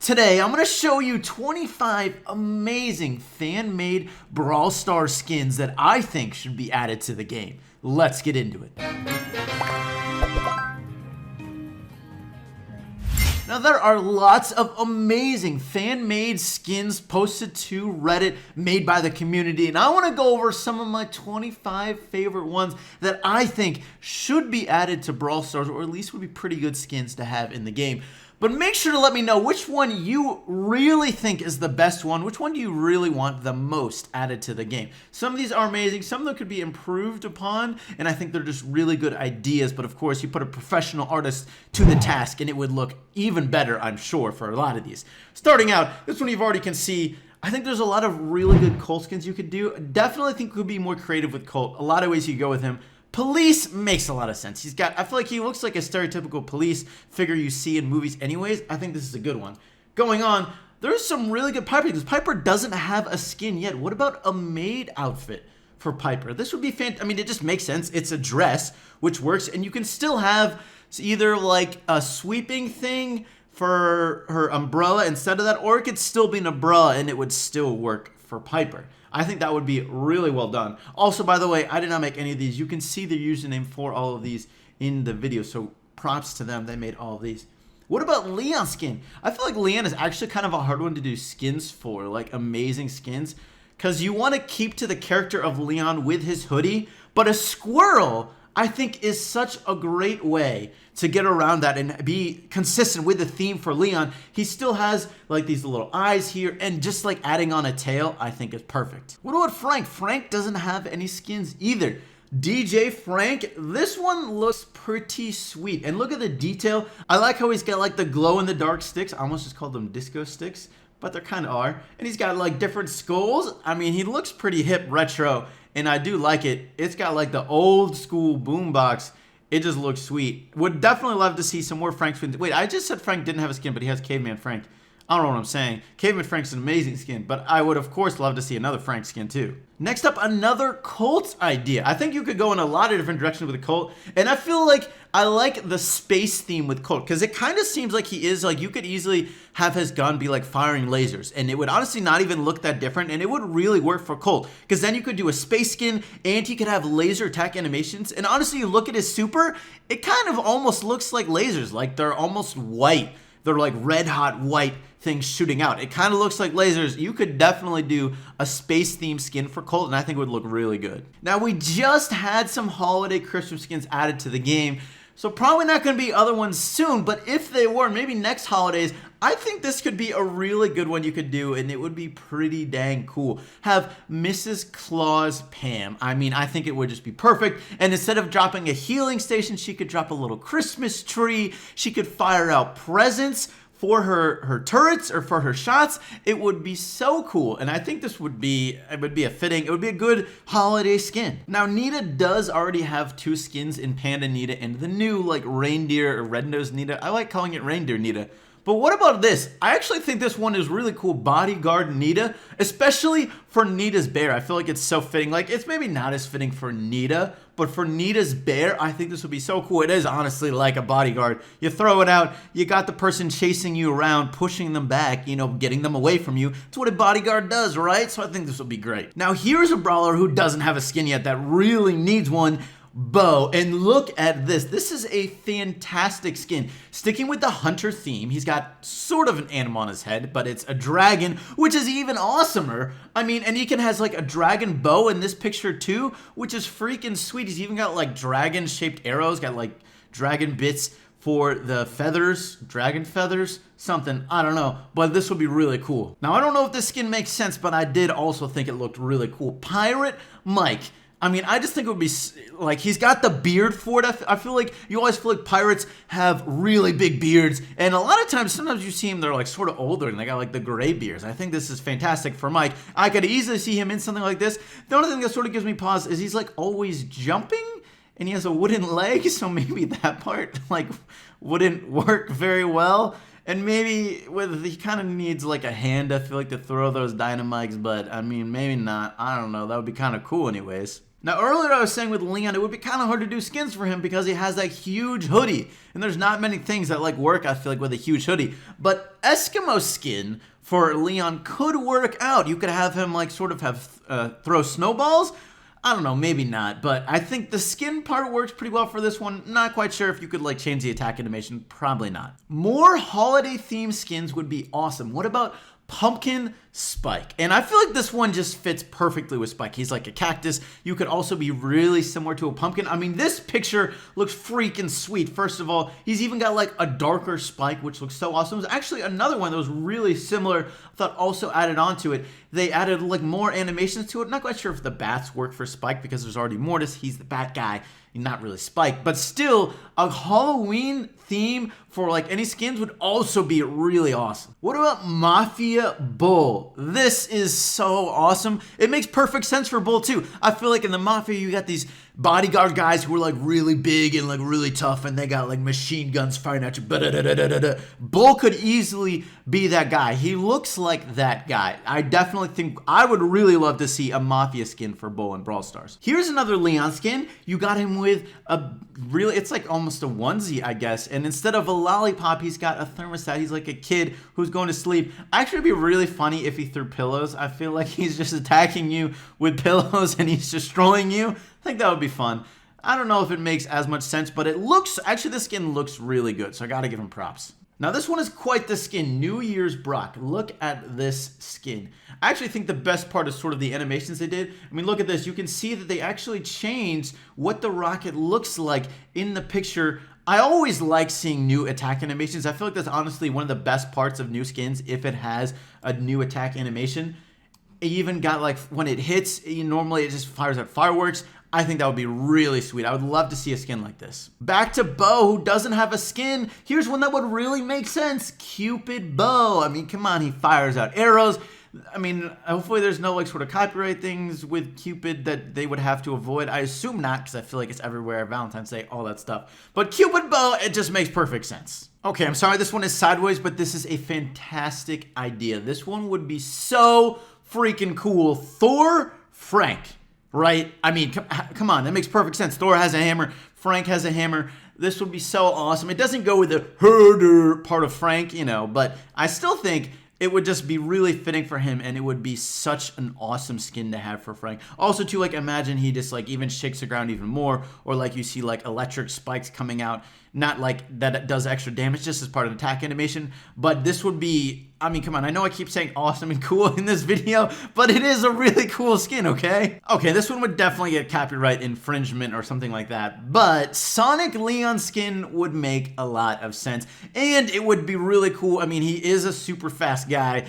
Today, I'm going to show you 25 amazing fan-made Brawl Stars skins that I think should be added to the game. Let's get into it. Now, there are lots of amazing fan-made skins posted to Reddit made by the community, and I want to go over some of my 25 favorite ones that I think should be added to Brawl Stars, or at least would be pretty good skins to have in the game. But make sure to let me know which one you really think is the best one. Which one do you really want the most added to the game? Some of these are amazing. Some of them could be improved upon, and I think they're just really good ideas. But of course, you put a professional artist to the task, and it would look even better, I'm sure, for a lot of these. Starting out, this one you've already can see. I think there's a lot of really good Colt skins you could do. Definitely think you could be more creative with Colt. A lot of ways you could go with him. Police makes a lot of sense. I feel like he looks like a stereotypical police figure you see in movies anyways. I think this is a good one. Going on, there's some really good Piper because Piper doesn't have a skin yet. What about a maid outfit for Piper? This would be fantastic. I mean, it just makes sense. It's a dress, which works, and you can still have either like a sweeping thing for her umbrella instead of that, or it could still be an umbrella and it would still work for Piper. I think that would be really well done. Also, by the way, I did not make any of these. You can see the username for all of these in the video, so props to them. They made all of these. What about Leon's skin? I feel like Leon is actually kind of a hard one to do skins for, like amazing skins, because you want to keep to the character of Leon with his hoodie, but a squirrel, I think, is such a great way to get around that and be consistent with the theme for Leon. He still has like these little eyes here, and just like adding on a tail, I think is perfect. What about Frank? Frank doesn't have any skins either. DJ Frank, this one looks pretty sweet. And look at the detail. I like how he's got like the glow-in-the-dark sticks. I almost just called them disco sticks, but they kind of are. And he's got like different skulls. I mean, he looks pretty hip retro, and I do like it. It's got like the old school boombox. It just looks sweet. Would definitely love to see some more Frank skins. Wait, I just said Frank didn't have a skin, but he has Caveman Frank. I don't know what I'm saying. Caveman Frank's an amazing skin, but I would, of course, love to see another Frank skin, too. Next up, another Colt idea. I think you could go in a lot of different directions with a Colt, and I feel like I like the space theme with Colt, because it kind of seems like he is, like, you could easily have his gun be, like, firing lasers, and it would honestly not even look that different, and it would really work for Colt, because then you could do a space skin, and he could have laser attack animations, and honestly, you look at his super, it kind of almost looks like lasers, like they're almost white. They're like red hot white things shooting out. It kind of looks like lasers. You could definitely do a space themed skin for Colt, and I think it would look really good. Now, we just had some holiday Christmas skins added to the game, so probably not going to be other ones soon, but if they were, maybe next holidays, I think this could be a really good one you could do, and it would be pretty dang cool. Have Mrs. Claus Pam. I mean, I think it would just be perfect, and instead of dropping a healing station, she could drop a little Christmas tree. She could fire out presents for her turrets or for her shots. It would be so cool, and I think this would be a good holiday skin. Now, Nita does already have two skins in Panda Nita and the new like reindeer or red-nosed Nita. I like calling it reindeer Nita. But what about this? I actually think this one is really cool. Bodyguard Nita, especially for Nita's bear. I feel like it's so fitting. Like, it's maybe not as fitting for Nita, but for Nita's bear, I think this would be so cool. It is honestly like a bodyguard. You throw it out, you got the person chasing you around, pushing them back, you know, getting them away from you. That's what a bodyguard does, right? So I think this would be great. Now, here's a brawler who doesn't have a skin yet that really needs one. Bo, and look at this. This is a fantastic skin. Sticking with the hunter theme, he's got sort of an animal on his head, but it's a dragon, which is even awesomer. I mean, and he has like a dragon bow in this picture too, which is freaking sweet. He's even got like dragon-shaped arrows, got like dragon bits for the feathers, dragon feathers, something, I don't know, but this would be really cool. Now, I don't know if this skin makes sense, but I did also think it looked really cool. Pirate Mike. I mean, I just think it would be, like, he's got the beard for it. I feel like, you always feel like pirates have really big beards, and a lot of times, sometimes you see them, they're, like, sort of older, and they got, like, the gray beards. I think this is fantastic for Mike. I could easily see him in something like this. The only thing that sort of gives me pause is he's, like, always jumping, and he has a wooden leg, so maybe that part, like, wouldn't work very well. And maybe he kind of needs like a hand, I feel like, to throw those dynamites, but I mean, maybe not. I don't know. That would be kind of cool anyways. Now, earlier I was saying with Leon, it would be kind of hard to do skins for him because he has that huge hoodie. And there's not many things that like work, I feel like, with a huge hoodie. But Eskimo skin for Leon could work out. You could have him like sort of have throw snowballs. I don't know, maybe not. But I think the skin part works pretty well for this one. Not quite sure if you could like change the attack animation. Probably not. More holiday themed skins would be awesome. What about Pumpkin Spike? And I feel like this one just fits perfectly with Spike. He's like a cactus. You could also be really similar to a pumpkin. I mean, this picture looks freaking sweet. First of all, he's even got like a darker Spike, which looks so awesome. There's actually another one that was really similar, I thought also added on to it. They added like more animations to it. Not quite sure if the bats work for Spike because there's already Mortis. He's the bat guy, not really Spike, but still a Halloween theme for like any skins would also be really awesome. What about Mafia Bull? This is so awesome. It makes perfect sense for Bull too. I feel like in the Mafia you got these bodyguard guys who are like really big and like really tough, and they got like machine guns firing at you. Bull could easily be that guy. He looks like that guy. I definitely think I would really love to see a Mafia skin for Bull in Brawl Stars. Here's another Leon skin. You got him with a really, it's like almost a onesie, I guess. And instead of a lollipop, he's got a thermostat. He's like a kid who's going to sleep. Actually, it'd be really funny if he threw pillows. I feel like he's just attacking you with pillows and he's destroying you. I think that would be fun. I don't know if it makes as much sense, but it looks, actually this skin looks really good, so I gotta give him props. Now this one is quite the skin, New Year's Brock. Look at this skin. I actually think the best part is sort of the animations they did. I mean, look at this. You can see that they actually changed what the rocket looks like in the picture. I always like seeing new attack animations. I feel like that's honestly one of the best parts of new skins if it has a new attack animation. It even got like, when it hits, normally it just fires out fireworks. I think that would be really sweet. I would love to see a skin like this. Back to Bo, who doesn't have a skin. Here's one that would really make sense. Cupid Bo. I mean, come on, he fires out arrows. I mean, hopefully there's no like sort of copyright things with Cupid that they would have to avoid. I assume not, because I feel like it's everywhere, Valentine's Day, all that stuff. But Cupid Bo, it just makes perfect sense. Okay, I'm sorry this one is sideways, but this is a fantastic idea. This one would be so freaking cool. Thor, Frank. Right? I mean, come on, that makes perfect sense. Thor has a hammer, Frank has a hammer. This would be so awesome. It doesn't go with the herder part of Frank, you know, but I still think it would just be really fitting for him, and it would be such an awesome skin to have for Frank. Also, to like imagine he just like even shakes the ground even more, or like you see like electric spikes coming out. Not like that it does extra damage, just as part of the attack animation. But this would be, I mean, come on. I know I keep saying awesome and cool in this video, but it is a really cool skin, okay? Okay, this one would definitely get copyright infringement or something like that. But Sonic Leon skin would make a lot of sense. And it would be really cool. I mean, he is a super fast guy.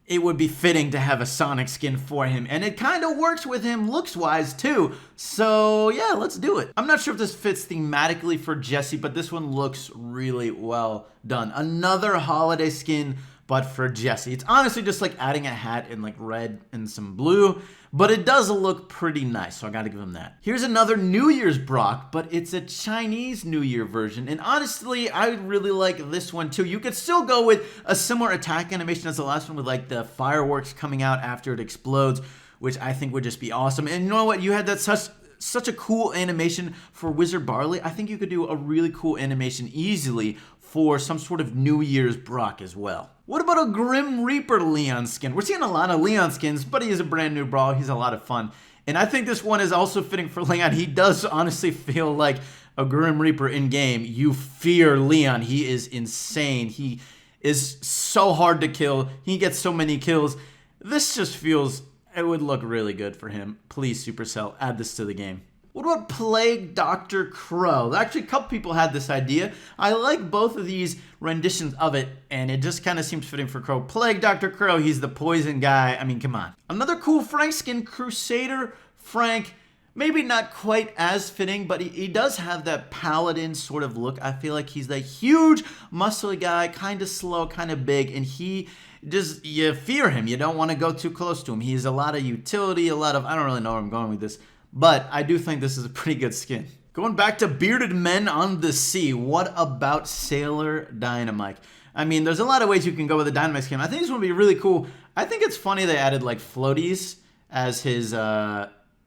It would be fitting to have a Sonic skin for him, and it kind of works with him looks-wise too. So yeah, let's do it. I'm not sure if this fits thematically for Jesse, but this one looks really well done. Another holiday skin, but for Jesse. It's honestly just like adding a hat in like red and some blue, but it does look pretty nice, so I gotta give him that. Here's another New Year's Brock, but it's a Chinese New Year version, and honestly, I really like this one too. You could still go with a similar attack animation as the last one with like the fireworks coming out after it explodes, which I think would just be awesome. And you know what? You had that such a cool animation for Wizard Barley. I think you could do a really cool animation easily for some sort of New Year's Brock as well. What about a Grim Reaper Leon skin? We're seeing a lot of Leon skins, but he is a brand new Brawl. He's a lot of fun. And I think this one is also fitting for Leon. He does honestly feel like a Grim Reaper in-game. You fear Leon. He is insane. He is so hard to kill. He gets so many kills. This just feels, it would look really good for him. Please, Supercell, add this to the game. What about Plague Dr. Crow? Actually, a couple people had this idea. I like both of these renditions of it, and it just kind of seems fitting for Crow. Plague Dr. Crow, he's the poison guy. I mean, come on. Another cool Frank skin, Crusader Frank. Maybe not quite as fitting, but he does have that paladin sort of look. I feel like he's that huge, muscly guy, kind of slow, kind of big, and he just, you fear him. You don't want to go too close to him. He's a lot of utility, a lot of, I don't really know where I'm going with this, but I do think this is a pretty good skin. Going back to bearded men on the sea, what about Sailor Dynamite? I mean, there's a lot of ways you can go with a Dynamite skin. I think this would be really cool. I think it's funny they added like floaties as his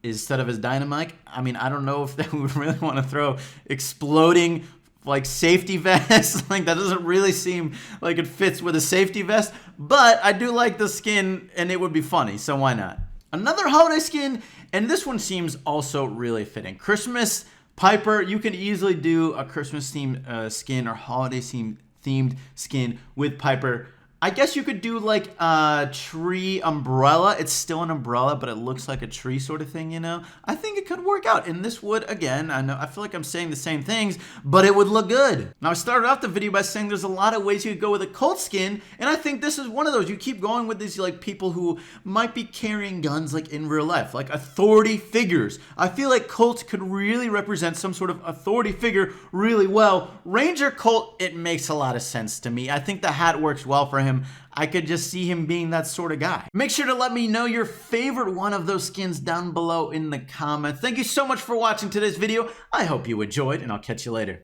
instead of his dynamite. I mean, I don't know if they would really want to throw exploding like safety vest. Like, that doesn't really seem like it fits with a safety vest, but I do like the skin and it would be funny, so why not? Another holiday skin, and this one seems also really fitting. Christmas Piper. You could easily do a Christmas themed skin or holiday themed skin with Piper. I guess you could do like a tree umbrella. It's still an umbrella, but it looks like a tree sort of thing, you know? I think it could work out. And this would, again, I feel like I'm saying the same things, but it would look good. Now, I started off the video by saying there's a lot of ways you could go with a Colt skin, and I think this is one of those. You keep going with these like people who might be carrying guns like in real life, like authority figures. I feel like Colt could really represent some sort of authority figure really well. Ranger Colt, it makes a lot of sense to me. I think the hat works well for him. I could just see him being that sort of guy. Make sure to let me know your favorite one of those skins down below in the comments. Thank you so much for watching today's video. I hope you enjoyed, and I'll catch you later.